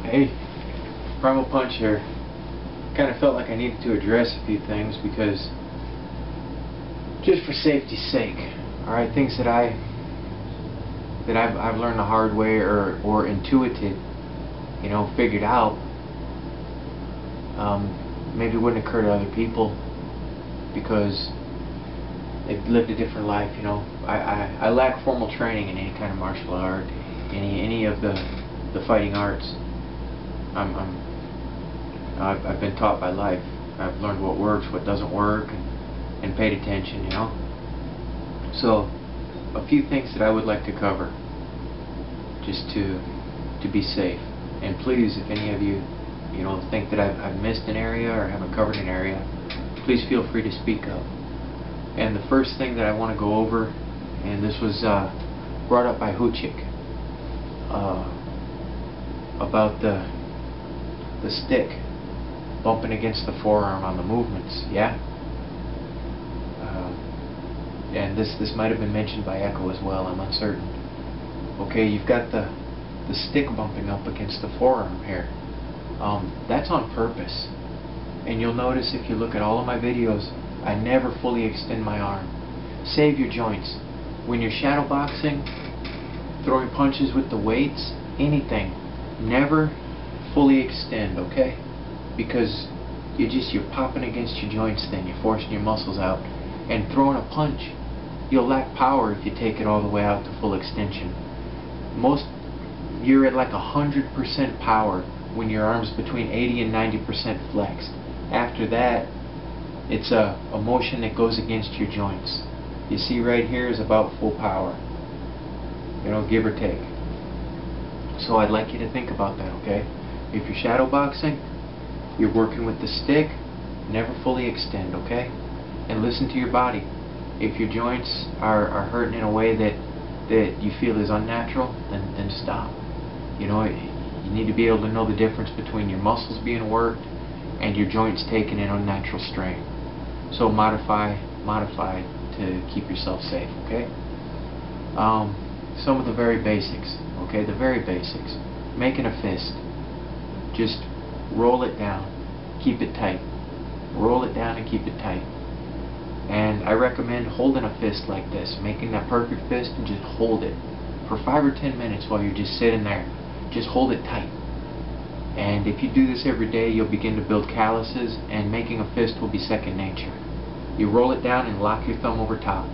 Hey, Primal Punch here. Kind of felt like I needed to address a few things because, just for safety's sake, alright, things that I've learned the hard way or intuited, figured out, maybe wouldn't occur to other people because they've lived a different life. I lack formal training in any kind of martial art, any of the fighting arts. I've been taught by life. I've learned what works, what doesn't work, and paid attention, So, a few things that I would like to cover, just to be safe. And please, if any of you, think that I've missed an area or haven't covered an area, please feel free to speak up. And the first thing that I want to go over, and this was brought up by Huchik, about the stick bumping against the forearm on the movements, yeah? And this might have been mentioned by Echo as well, I'm uncertain. Okay, you've got the stick bumping up against the forearm here. That's on purpose. And you'll notice if you look at all of my videos, I never fully extend my arm. Save your joints. When you're shadow boxing, throwing punches with the weights, anything, never fully extend, okay? Because you're popping against your joints then, you're forcing your muscles out. And throwing a punch, you'll lack power if you take it all the way out to full extension. You're at like 100% power when your arm's between 80 and 90% flexed. After that, it's a motion that goes against your joints. You see right here is about full power, give or take. So I'd like you to think about that, okay? If you're shadow boxing, you're working with the stick, never fully extend, okay? And listen to your body. If your joints are hurting in a way that you feel is unnatural, then stop. You need to be able to know the difference between your muscles being worked and your joints taking an unnatural strain. So modify to keep yourself safe, okay? Some of the very basics, okay? The very basics. Making a fist. Just roll it down. Keep it tight. Roll it down and keep it tight. And I recommend holding a fist like this, making that perfect fist, and just hold it for 5 or 10 minutes while you're just sitting there. Just hold it tight. And if you do this every day, you'll begin to build calluses, and making a fist will be second nature. You roll it down and lock your thumb over top.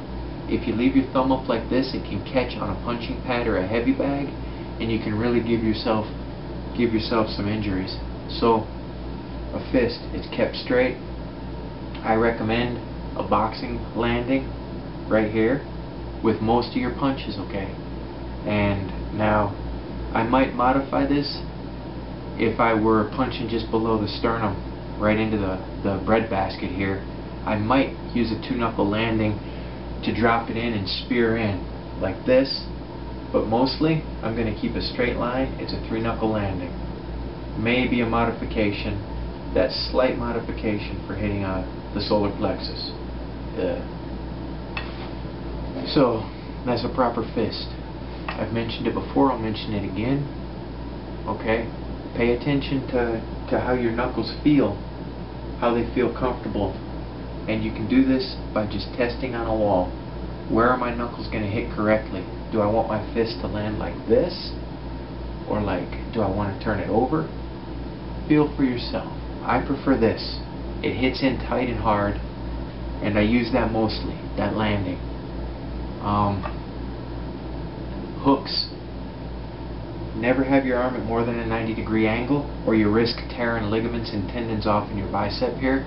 If you leave your thumb up like this, it can catch on a punching pad or a heavy bag, and you can really give yourself some injuries. So, a fist, it's kept straight. I recommend a boxing landing right here with most of your punches, okay? And now, I might modify this if I were punching just below the sternum, right into the breadbasket here. I might use a 2-knuckle landing to drop it in and spear in like this, but mostly I'm going to keep a straight line. It's a 3-knuckle landing. Maybe a modification, that slight modification for hitting the solar plexus. So that's a proper fist. I've mentioned it before, I'll mention it again. Okay? Pay attention to how your knuckles feel, how they feel comfortable. And you can do this by just testing on a wall. Where are my knuckles going to hit correctly? Do I want my fist to land like this? Or do I want to turn it over? Feel for yourself. I prefer this. It hits in tight and hard, and I use that mostly, that landing. Hooks. Never have your arm at more than a 90-degree angle, or you risk tearing ligaments and tendons off in your bicep here,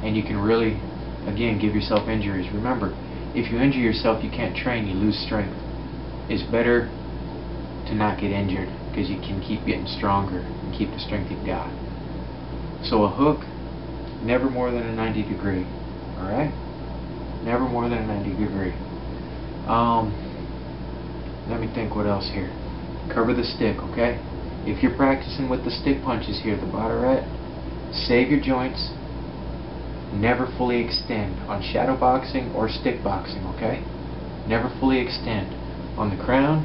and you can really, again, give yourself injuries. Remember, if you injure yourself, you can't train, you lose strength. It's better to not get injured, because you can keep getting stronger and keep the strength you've got. So a hook, never more than a 90-degree. Alright? Never more than a 90-degree. Let me think what else here. Cover the stick, okay? If you're practicing with the stick punches here, the Bauderet, save your joints. Never fully extend on shadow boxing or stick boxing, okay? Never fully extend. On the crown,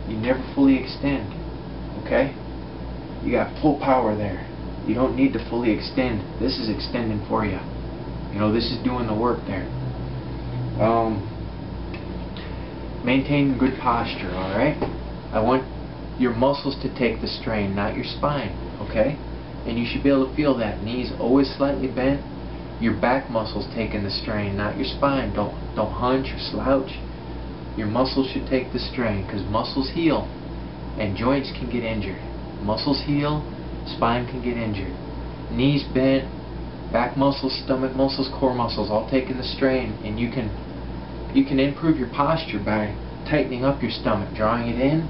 you never fully extend, okay? You got full power there. You don't need to fully extend. This is extending for you. You know, this is doing the work there. Maintain good posture, alright? I want your muscles to take the strain, not your spine, okay? And you should be able to feel that. Knees always slightly bent. Your back muscles taking the strain, not your spine. Don't hunch or slouch. Your muscles should take the strain, because muscles heal and joints can get injured. Muscles heal, spine can get injured. Knees bent, back muscles, stomach muscles, core muscles, all taking the strain. And you can improve your posture by tightening up your stomach, drawing it in,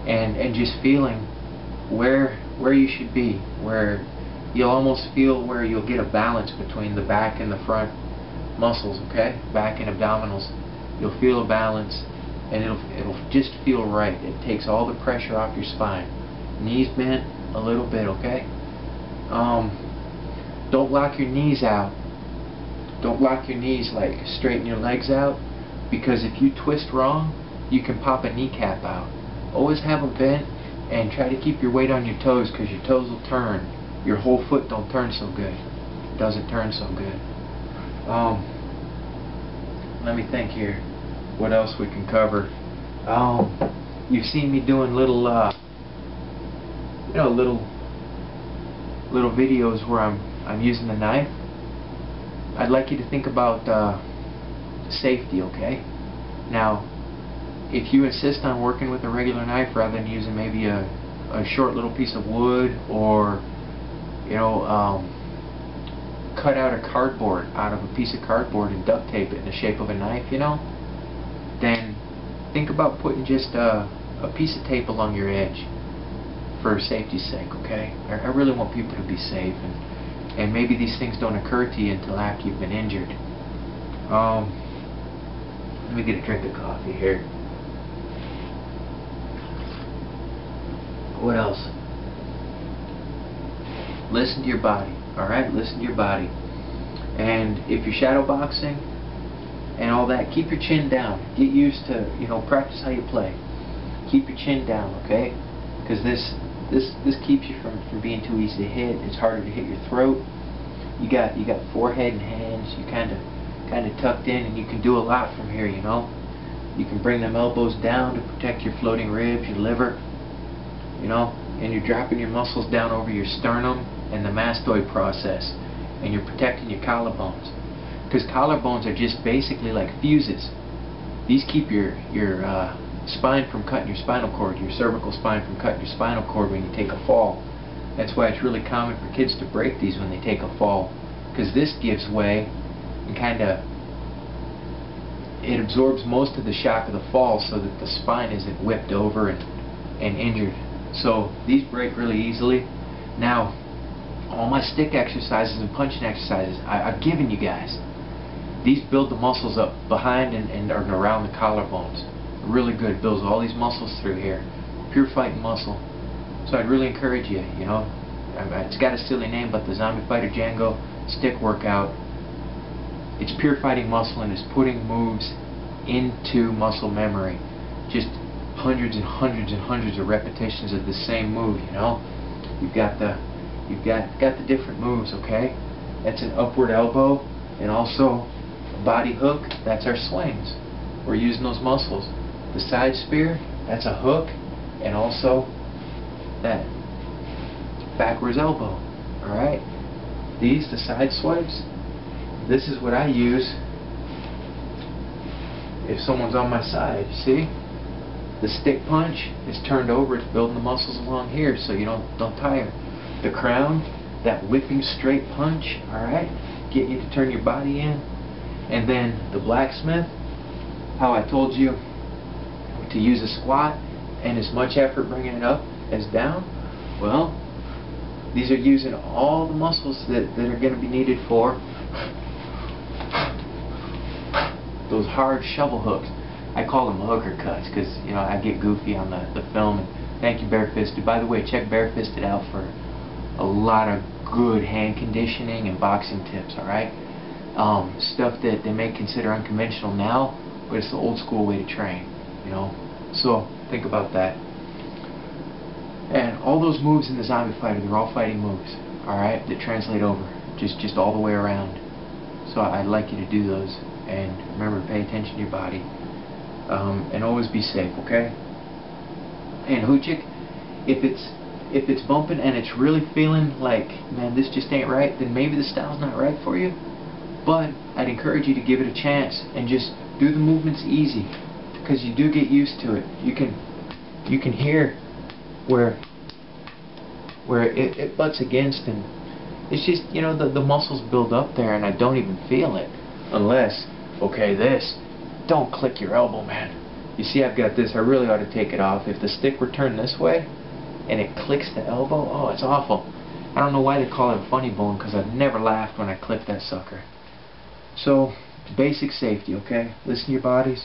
and just feeling where you should be, where you'll almost feel where you'll get a balance between the back and the front muscles, okay? Back and abdominals. You'll feel a balance, and it'll just feel right. It takes all the pressure off your spine. Knees bent a little bit, okay? Don't lock your knees out. Don't lock your knees, like straighten your legs out, because if you twist wrong, you can pop a kneecap out. Always have them bent, and try to keep your weight on your toes, because your toes will turn. Your whole foot don't turn so good. It doesn't turn so good. Let me think here. What else we can cover? You've seen me doing little, little videos where I'm using the knife. I'd like you to think about safety, okay? Now, if you insist on working with a regular knife rather than using maybe a short little piece of wood, or cut out a cardboard out of a piece of cardboard and duct tape it in the shape of a knife, then think about putting just a piece of tape along your edge for safety's sake, okay? I really want people to be safe, and maybe these things don't occur to you until after you've been injured. Let me get a drink of coffee here. What else? Listen to your body, alright? Listen to your body. And if you're shadow boxing and all that, keep your chin down. Get used to, practice how you play. Keep your chin down, okay? Because this keeps you from being too easy to hit. It's harder to hit your throat. You got forehead and hands. You kind of tucked in, and you can do a lot from here. You can bring them elbows down to protect your floating ribs, your liver. And you're dropping your muscles down over your sternum and the mastoid process, and you're protecting your collarbones, because collarbones are just basically like fuses. These keep your spine from cutting your spinal cord, your cervical spine from cutting your spinal cord when you take a fall. That's why it's really common for kids to break these when they take a fall, because this gives way and it absorbs most of the shock of the fall, so that the spine isn't whipped over and injured. So these break really easily. Now, all my stick exercises and punching exercises I've given you guys, these build the muscles up behind and around the collarbones. Really good. Builds all these muscles through here. Pure fighting muscle. So I'd really encourage you, it's got a silly name, but the Zombie Fighter Django stick workout, it's pure fighting muscle, and it's putting moves into muscle memory. Just hundreds and hundreds and hundreds of repetitions of the same move. You've got the different moves, okay? That's an upward elbow, and also a body hook. That's our swings. We're using those muscles. The side spear, that's a hook, and also that backwards elbow. Alright? These, the side swipes, this is what I use if someone's on my side. You see? The stick punch is turned over. It's building the muscles along here, so you don't tire. The crown, that whipping straight punch, alright? Getting you to turn your body in. And then the blacksmith, how I told you to use a squat and as much effort bringing it up as down. Well, these are using all the muscles that are going to be needed for those hard shovel hooks. I call them hooker cuts because, I get goofy on the film. And thank you, Barefisted. By the way, check Barefisted out for a lot of good hand conditioning and boxing tips, alright? Stuff that they may consider unconventional now, but it's the old school way to train, So think about that. And all those moves in the Zombie Fighter, they're all fighting moves, alright, that translate over, just all the way around. So I'd like you to do those, and remember, pay attention to your body, and always be safe, okay? And Hoochik, if it's bumping and it's really feeling like, man, this just ain't right, then maybe the style's not right for you. But I'd encourage you to give it a chance and just do the movements easy, because you do get used to it. You can hear where it butts against, and it's just, you know, the muscles build up there, and I don't even feel it unless, okay, this, don't click your elbow, man. You see, I've got this. I really ought to take it off. If the stick were turned this way and it clicks the elbow, oh, it's awful. I don't know why they call it a funny bone, because I've never laughed when I clip that sucker. So, basic safety, okay? Listen to your bodies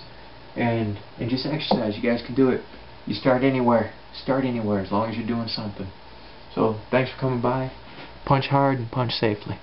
and just exercise. You guys can do it. You start anywhere. Start anywhere as long as you're doing something. So, thanks for coming by. Punch hard and punch safely.